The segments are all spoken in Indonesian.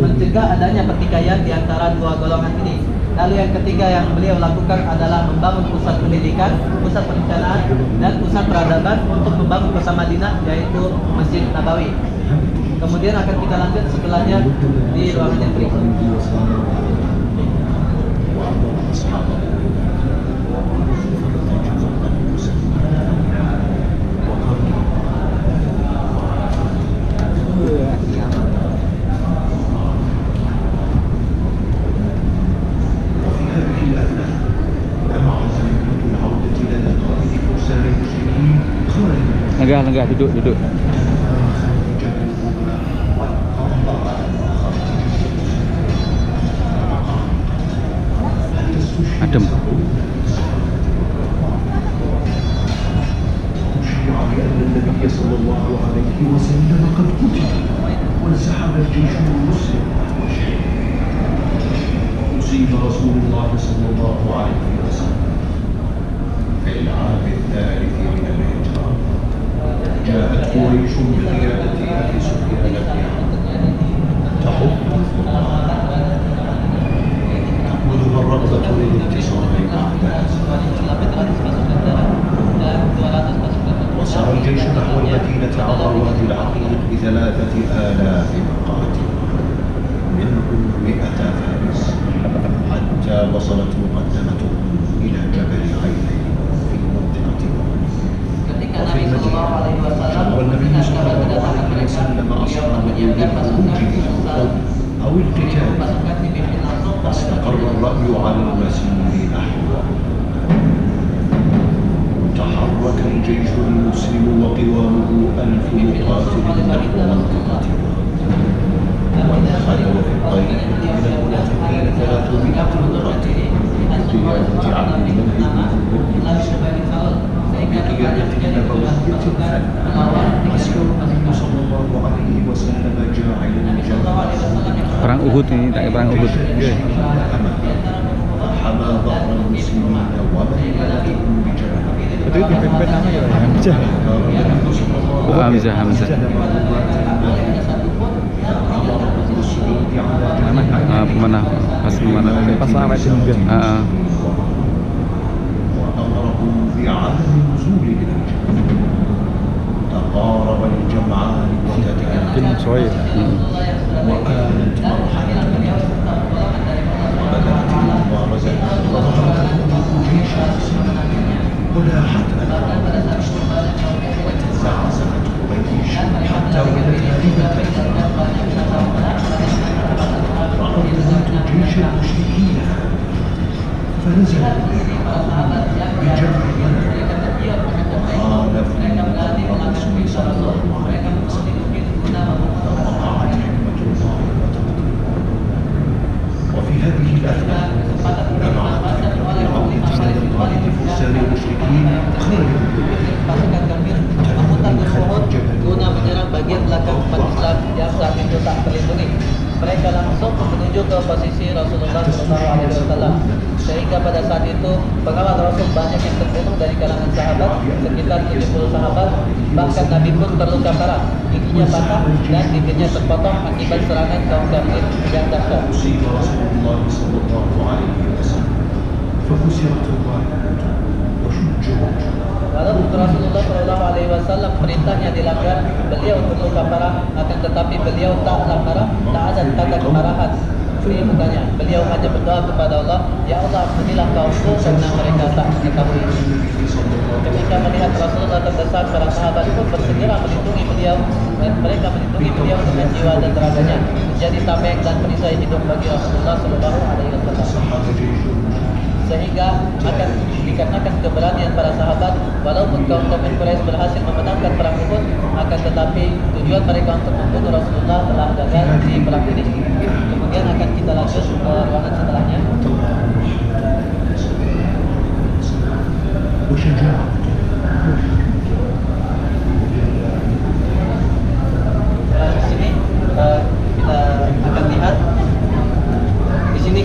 mencegah adanya pertikaian di antara dua golongan ini. Lalu yang ketiga yang beliau lakukan adalah membangun pusat pendidikan, pusat perencanaan, dan pusat peradaban untuk membangun kota Madinah, yaitu Masjid Nabawi. Kemudian akan kita lanjut setelahnya di ruangan yang berikut. Lenggah, duduk. Adem. النبي صلى الله عليه وسلم قد قتل وانسحب الجيش المسلم وشهد. أصيب رسول الله صلى الله عليه وسلم في العام الثالث من الهجرة. جاءت قريش بقيادة أبي سفيان بن حرب تحب تأخذها الرغبة للانتصار بعدها. وسار الجيش نحو المدينة عبر وادي العقيق ب3,000 مقاتل منهم 100 فارس حتى وصلت مقدمتهم إلى جبل عينين في منطقة وفي المدينة والنبي صلى الله عليه وسلم أصحابه بالخروج إلى القوم أو القتال واستقر الرأي على المسير نحوه. تحرك الجيش المسلم وقوامه 1000 مقاتل نحو منطقته ودخل وفي الطريق من المنافقين 300 مقاتل بقيادة عبد الملك بن بقيادة نبوية عسكر النبي صلى الله عليه وسلم جاعل Perang Uhud ini, tak perang Uhud. حمى ظهر المسلمين وبلغتهم بجانبه. Itu dipimpin nama ya Hamzah. Hamzah. Pemenang pas awet juga. وأمرهم بعدم نزول إلى الجبل. تقارب الجمعان وتتكلم وآلت مرحلة وبدأت المبارزة وظهرت جيش المسلمين ولاحت وتزعزعت قريش حتى ولت هاربة رأت جيش المشركين فنزلوا بجمع خالفوا أمر رسول صلى الله عليه وسلم فوقعت حكمة الله وتقديره. وفي هذه الأثناء جمعت فرعون اشتد طالب فرسان المشركين خرجوا guna menyerang bagian belakang umat Islam yang saat itu tak terlindungi. Mereka langsung menuju ke posisi Rasulullah SAW, sehingga pada saat itu pengawal Rasul banyak yang terbunuh dari kalangan sahabat, sekitar 70 sahabat. Bahkan Nabi pun terluka parah, giginya patah dan bibirnya terpotong akibat serangan kaum kafir yang dahsyat. Lalu Rasulullah SAW perintahnya dilanggar, beliau terluka parah, akan tetapi beliau taklah marah, tak ada tanda kemarahan di mukanya. Beliau hanya berdoa kepada Allah, Ya Allah, ampunilah kaumku karena mereka tak mengetahui. Ketika melihat Rasulullah terdesak, para sahabat pun bersegera melindungi beliau, dan mereka melindungi beliau dengan jiwa dan raganya, menjadi tameng dan perisai hidup bagi Rasulullah SAW. Sehingga akan dikarenakan keberanian para sahabat, walaupun kaum kafir Quraisy berhasil memenangkan perang Uhud, akan tetapi tujuan mereka untuk membunuh Rasulullah telah gagal di perang ini. Kemudian akan kita lanjut ke ruangan setelahnya.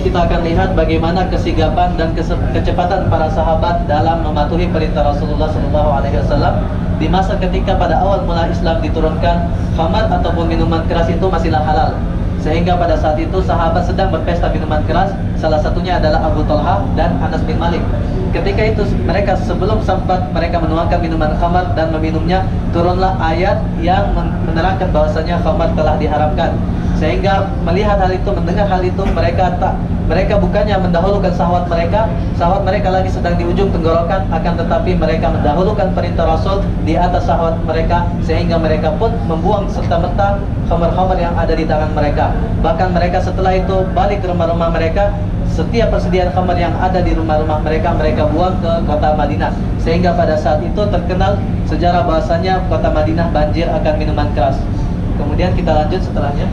Kita akan lihat bagaimana kesigapan dan kecepatan para sahabat dalam mematuhi perintah Rasulullah SAW di masa ketika pada awal mula Islam diturunkan, khamar ataupun minuman keras itu masihlah halal, Sehingga pada saat itu sahabat sedang berpesta minuman keras, salah satunya adalah Abu Talha dan Anas bin Malik. Ketika itu mereka sebelum sempat mereka menuangkan minuman khamar dan meminumnya, turunlah ayat yang menerangkan bahwasanya khamar telah diharamkan. Sehingga melihat hal itu, mendengar hal itu, mereka bukannya mendahulukan syahwat mereka lagi sedang di ujung tenggorokan, akan tetapi mereka mendahulukan perintah Rasul di atas syahwat mereka, sehingga mereka pun membuang serta-merta khamar-khamar yang ada di tangan mereka. Bahkan mereka setelah itu balik ke rumah-rumah mereka, setiap persediaan khamar yang ada di rumah-rumah mereka buang ke kota Madinah. Sehingga pada saat itu terkenal sejarah bahwasanya kota Madinah banjir akan minuman keras. Kemudian kita lanjut setelahnya.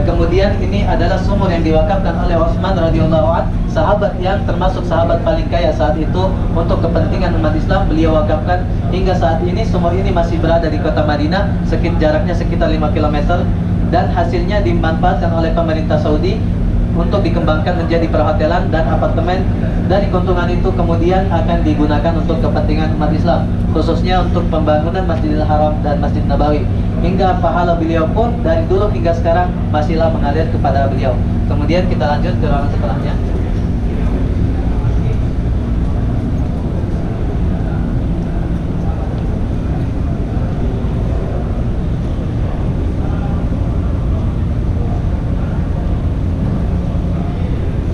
Kemudian ini adalah sumur yang diwakafkan oleh Utsman radhiyallahu an, sahabat yang termasuk sahabat paling kaya saat itu, untuk kepentingan umat Islam beliau wakafkan. Hingga saat ini sumur ini masih berada di kota Madinah, jaraknya sekitar 5 km, dan hasilnya dimanfaatkan oleh pemerintah Saudi untuk dikembangkan menjadi perhotelan dan apartemen. Dari keuntungan itu kemudian akan digunakan untuk kepentingan umat Islam, khususnya untuk pembangunan Masjidil Haram dan Masjid Nabawi. Hingga pahala beliau pun dari dulu hingga sekarang masihlah mengalir kepada beliau. Kemudian kita lanjut ke ruangan setelahnya.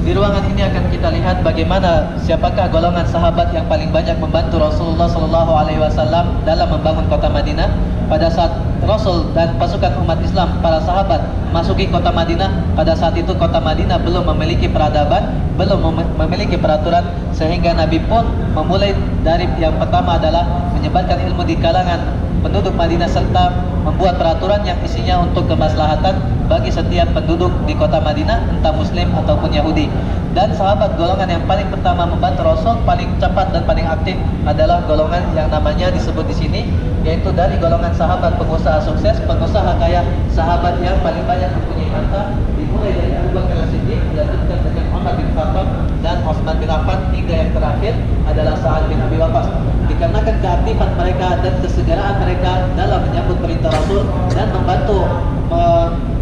Di ruangan ini akan kita lihat bagaimana siapakah golongan sahabat yang paling banyak membantu Rasulullah SAW dalam membangun kota Madinah. Pada saat Rasul dan pasukan umat Islam, para sahabat masuki kota Madinah, pada saat itu kota Madinah belum memiliki peradaban, belum memiliki peraturan, sehingga Nabi pun memulai dari yang pertama adalah menyebarkan ilmu di kalangan penduduk Madinah serta membuat peraturan yang isinya untuk kemaslahatan bagi setiap penduduk di kota Madinah, entah Muslim ataupun Yahudi. Dan sahabat golongan yang paling pertama membantu Rasul, paling cepat dan paling aktif adalah golongan yang namanya disebut di sini, yaitu dari golongan sahabat pengusaha sukses, pengusaha kaya, sahabat yang paling banyak mempunyai harta, dimulai dari Abu Bakar As-Siddiq, dilanjutkan dengan Umar bin Khattab dan Utsman bin Affan, hingga yang terakhir adalah Sa'ad bin Abi Waqqas. Dikarenakan keaktifan mereka dan kesegaraan mereka dalam menyambut perintah Rasul dan membantu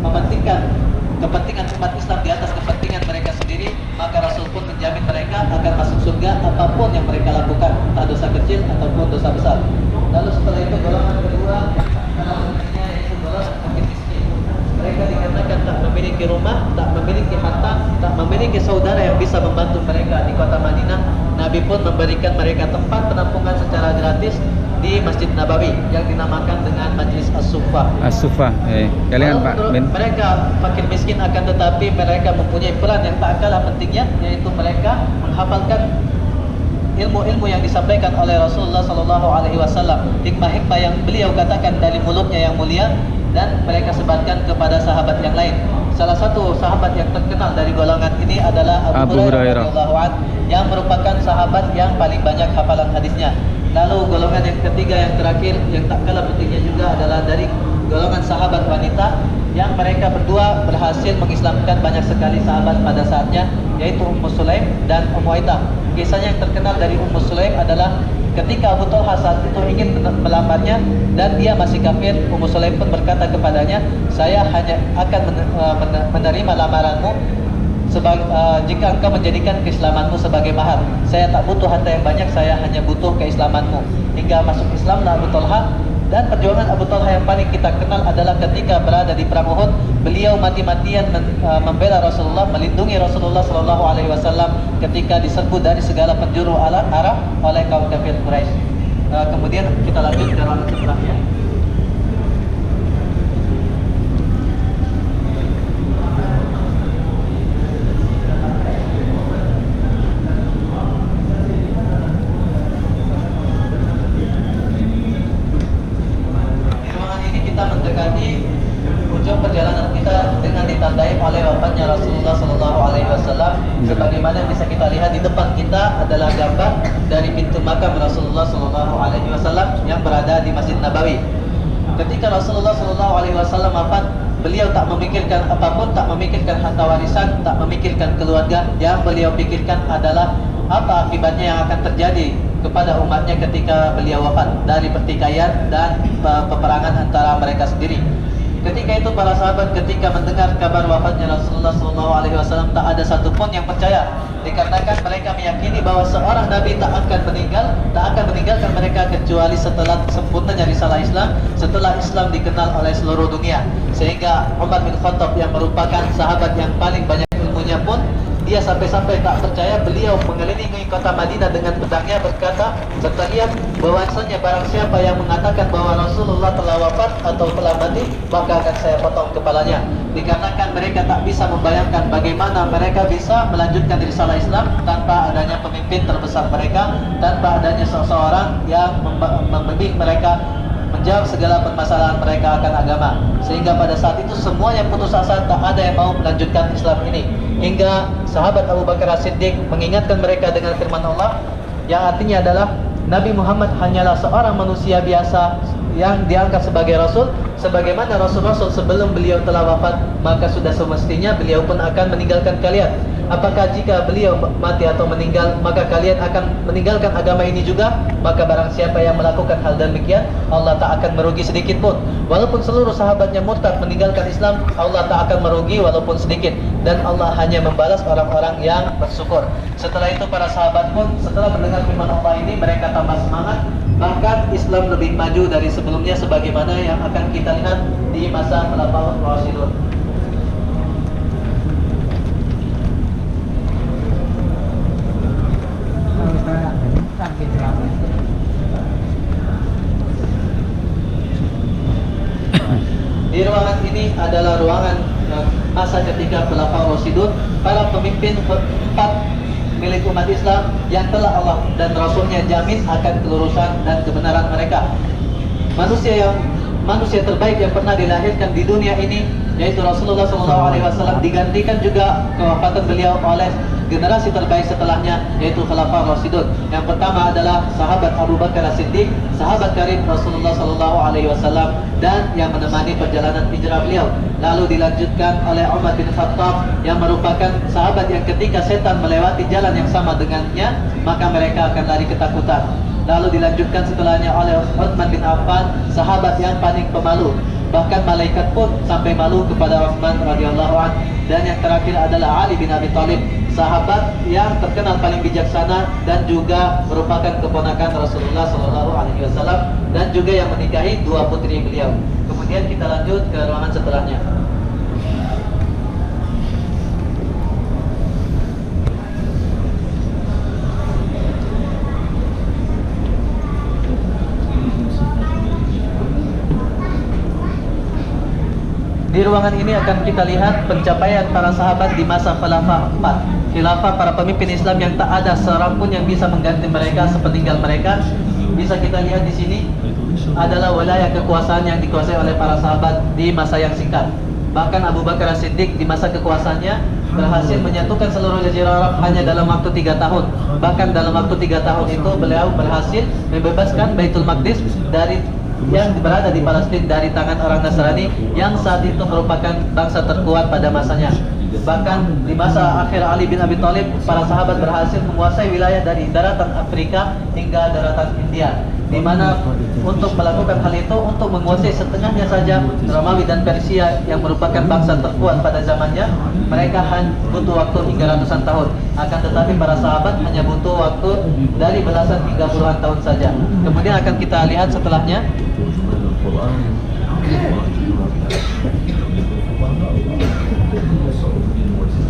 mementingkan kepentingan umat Islam di atas kepentingan mereka sendiri, maka Rasul pun menjamin mereka akan masuk surga apapun yang mereka lakukan, entah dosa kecil ataupun dosa besar. Lalu setelah itu golongan kedua yaitu golongan fakir miskin. Mereka dikarenakan tak memiliki rumah, tak memiliki harta, tak memiliki saudara yang bisa membantu mereka di kota Madinah, Nabi pun memberikan mereka tempat penampungan secara gratis di Masjid Nabawi yang dinamakan dengan Majlis As-Suffah. As-Suffah, kalian Pak Ben. Mereka fakir miskin, akan tetapi mereka mempunyai peran yang tak kalah pentingnya, yaitu mereka menghafalkan ilmu-ilmu yang disampaikan oleh Rasulullah SAW, hikmah-hikmah yang beliau katakan dari mulutnya yang mulia, dan mereka sebarkan kepada sahabat yang lain. Salah satu sahabat yang terkenal dari golongan ini adalah Abu Hurairah radhiyallahu anhu, yang merupakan sahabat yang paling banyak hafalan hadisnya. Lalu golongan yang ketiga yang terakhir yang tak kalah pentingnya juga adalah dari golongan sahabat wanita, yang mereka berdua berhasil mengislamkan banyak sekali sahabat pada saatnya, yaitu Ummu Sulaim dan Ummu Aidah. Kisahnya yang terkenal dari Ummu Sulaim adalah ketika Abu Talha saat itu ingin melamarnya dan dia masih kafir, Ummu Sulaim pun berkata kepadanya, saya hanya akan menerima lamaranmu jika engkau menjadikan keislamanmu sebagai mahar. Saya tak butuh harta yang banyak, saya hanya butuh keislamanmu. Hingga masuk Islamlah Abu Talha. Dan perjuangan Abu Talha yang paling kita kenal adalah ketika berada di perang Uhud, beliau mati-matian membela Rasulullah, melindungi Rasulullah SAW ketika diserbu dari segala penjuru arah oleh kaum kafir Quraisy. Kemudian kita lanjut ke ruangan setelahnya. Sebagaimana bisa kita lihat di depan kita adalah gambar dari pintu makam Rasulullah SAW yang berada di Masjid Nabawi. Ketika Rasulullah SAW wafat, beliau tak memikirkan apapun, tak memikirkan harta warisan, tak memikirkan keluarga. Yang beliau pikirkan adalah apa akibatnya yang akan terjadi kepada umatnya ketika beliau wafat dari pertikaian dan peperangan antara mereka sendiri. Ketika itu para sahabat ketika mendengar kabar wafatnya Rasulullah SAW tak ada satupun yang percaya, dikarenakan mereka meyakini bahwa seorang nabi tak akan meninggalkan mereka kecuali setelah sempurnanya risalah Islam, setelah Islam dikenal oleh seluruh dunia. Sehingga Umar bin Khattab yang merupakan sahabat yang paling banyak ilmunya pun, dia sampai-sampai tak percaya. Beliau mengelilingi kota Madinah dengan pedangnya berkata, serta lihat bahwasanya barang siapa yang mengatakan bahwa Rasulullah telah wafat atau telah mati, maka akan saya potong kepalanya. Dikarenakan mereka tak bisa membayangkan bagaimana mereka bisa melanjutkan risalah Islam tanpa adanya pemimpin terbesar mereka, tanpa adanya seseorang yang membimbing mereka menjawab segala permasalahan mereka akan agama. Sehingga pada saat itu semuanya putus asa, tak ada yang mau melanjutkan Islam ini. Hingga sahabat Abu Bakar As-Siddiq mengingatkan mereka dengan firman Allah yang artinya adalah Nabi Muhammad hanyalah seorang manusia biasa yang diangkat sebagai Rasul. Sebagaimana Rasul-Rasul sebelum beliau telah wafat, maka sudah semestinya beliau pun akan meninggalkan kalian. Apakah jika beliau mati atau meninggal, maka kalian akan meninggalkan agama ini juga? Maka barang siapa yang melakukan hal demikian, Allah tak akan merugi sedikit pun. Walaupun seluruh sahabatnya murtad meninggalkan Islam, Allah tak akan merugi walaupun sedikit. Dan Allah hanya membalas orang-orang yang bersyukur. Setelah itu para sahabat pun setelah mendengar firman Allah ini, mereka tambah semangat. Bahkan Islam lebih maju dari sebelumnya, sebagaimana yang akan kita lihat di masa Khulafaur Rasyidun. Di ruangan ini adalah ruangan masa ketika Khulafaur Rasyidun, para pemimpin empat milik umat Islam yang telah Allah dan Rasulnya jamin akan kelurusan dan kebenaran mereka. Manusia terbaik yang pernah dilahirkan di dunia ini, yaitu Rasulullah SAW, digantikan juga kewafatan beliau oleh generasi terbaik setelahnya, yaitu Khulafaur Rasyidun. Yang pertama adalah sahabat Abu Bakar As-Siddiq, sahabat karib Rasulullah SAW, dan yang menemani perjalanan hijrah beliau. Lalu dilanjutkan oleh Umar bin Khattab, yang merupakan sahabat yang ketika setan melewati jalan yang sama dengannya, maka mereka akan lari ketakutan. Lalu dilanjutkan setelahnya oleh Utsman bin Affan, sahabat yang paling pemalu. Bahkan malaikat pun sampai malu kepada Utsman radhiyallahu anhu. Dan yang terakhir adalah Ali bin Abi Thalib, sahabat yang terkenal paling bijaksana dan juga merupakan keponakan Rasulullah SAW, dan juga yang menikahi dua putri beliau. Kemudian kita lanjut ke ruangan setelahnya. Di ruangan ini akan kita lihat pencapaian para sahabat di masa Khilafah 4. Khilafah para pemimpin Islam yang tak ada seorang pun yang bisa mengganti mereka sepeninggal mereka. Bisa kita lihat di sini adalah wilayah kekuasaan yang dikuasai oleh para sahabat di masa yang singkat. Bahkan Abu Bakar As-Siddiq di masa kekuasaannya berhasil menyatukan seluruh Jazirah Arab hanya dalam waktu 3 tahun. Bahkan dalam waktu 3 tahun itu beliau berhasil membebaskan Baitul Maqdis dari yang berada di Palestina dari tangan orang Nasrani yang saat itu merupakan bangsa terkuat pada masanya. Bahkan di masa akhir Ali bin Abi Thalib, para sahabat berhasil menguasai wilayah dari daratan Afrika hingga daratan India, di mana untuk melakukan hal itu, untuk menguasai setengahnya saja Romawi dan Persia yang merupakan bangsa terkuat pada zamannya, mereka hanya butuh waktu hingga ratusan tahun. Akan tetapi para sahabat hanya butuh waktu dari belasan hingga puluhan tahun saja. Kemudian akan kita lihat setelahnya.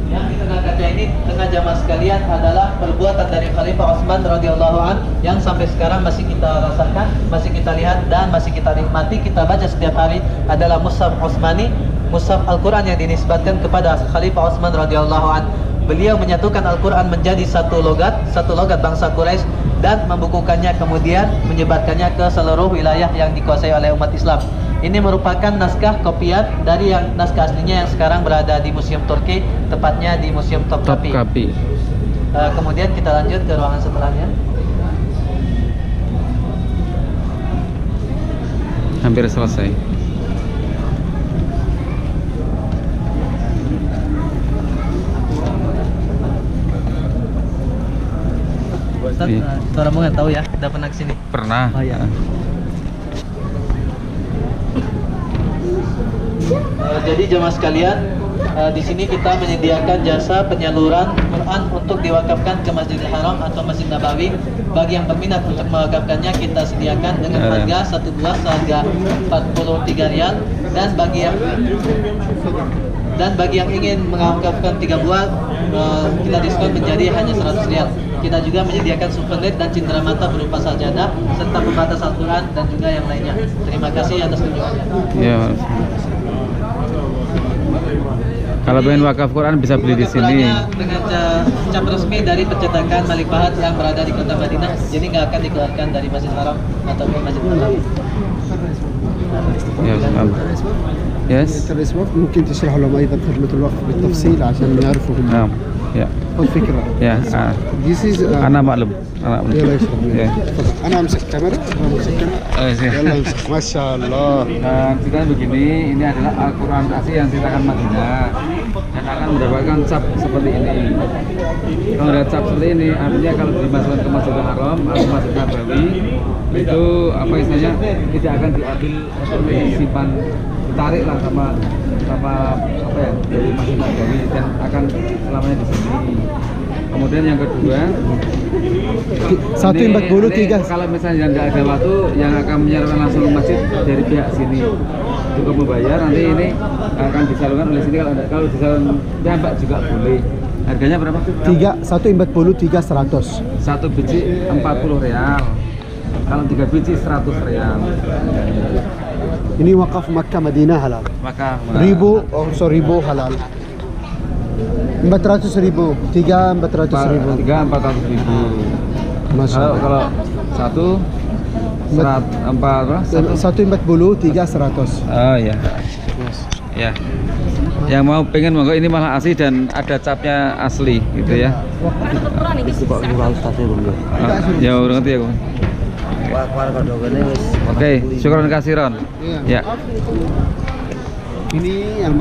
Yang di tengah kaca ini, tengah jamaah sekalian, adalah perbuatan dari Khalifah Utsman radhiyallahu an yang sampai sekarang masih kita rasakan, masih kita lihat dan masih kita nikmati, kita baca setiap hari, adalah Mushaf Utsmani, Mushaf Al-Quran yang dinisbatkan kepada Khalifah Utsman radhiyallahu an. Beliau menyatukan Al-Quran menjadi satu logat bangsa Quraisy dan membukukannya, kemudian menyebarkannya ke seluruh wilayah yang dikuasai oleh umat Islam. Ini merupakan naskah kopian dari yang naskah aslinya yang sekarang berada di Museum Turki, tepatnya di Museum Topkapi. Kemudian kita lanjut ke ruangan setelahnya. Hampir selesai. Ustaz, Iya. kita rombongan tahu ya, udah pernah kesini. Pernah. Oh, iya. Jadi jemaah sekalian, di sini kita menyediakan jasa penyaluran Quran untuk diwakafkan ke Masjidil Haram atau Masjid Nabawi. Bagi yang berminat untuk mewakafkannya, kita sediakan dengan harga satu buah seharga 43 rial, dan bagi yang ingin mewakafkan 3 buah, kita diskon menjadi hanya 100 rial. Kita juga menyediakan souvenir dan cindera mata berupa sajadah serta pembatas Al-Quran dan juga yang lainnya. Terima kasih atas kunjungannya. Ya. Kalau pengen wakaf Quran bisa beli di sini. Dengan cap resmi dari percetakan Malik Fahad yang berada di kota Madinah, jadi nggak akan dikeluarkan dari Masjid Haram ataupun Masjid Nabawi. Ya, paham. Yes. الوقف ممكن تشرح لهم ايضا خدمه الوقف بالتفصيل عشان يعرفوا هم Nah, ya. الفكره. Ya, This is anak maklum. Anak maklum. يلا يشرب. Ya. تفضل. انا امسك الكاميرا. انا امسك الكاميرا. Sih. يلا امسك. ما شاء الله. Dan ceritanya begini, ini adalah Al-Quran asli yang ceritakan Madinah dan akan mendapatkan cap seperti ini. Kalau ada cap seperti ini, artinya kalau dimasukkan ke Masjidil Haram atau Masjid Nabawi, itu apa istilahnya tidak akan diambil atau disimpan, ditarik lah sama apa ya dari Masjid Nabawi dan akan selamanya di sini. Kemudian yang kedua, 143. kalau misalnya nggak ada waktu yang akan menyalurkan langsung ke masjid dari pihak sini cukup membayar, nanti ini akan disalurkan oleh sini. Kalau disalurkan pihak juga boleh. Harganya berapa? 143 100. Satu biji 40 real. Kalau 3 biji 100 real. ini wakaf Makkah Madinah halal. Maka Ribu, ribu halal. 400 ribu, 400 ribu. 400 ribu. Masya Allah. Kalau satu serat empat berapa? 143 100. Oh ya. Ya. Yang mau pengen monggo, ini malah asli dan ada capnya asli gitu ya. Ya udah ngerti aku. Oke, syukron kasiron. Iya. Ya. Ini yang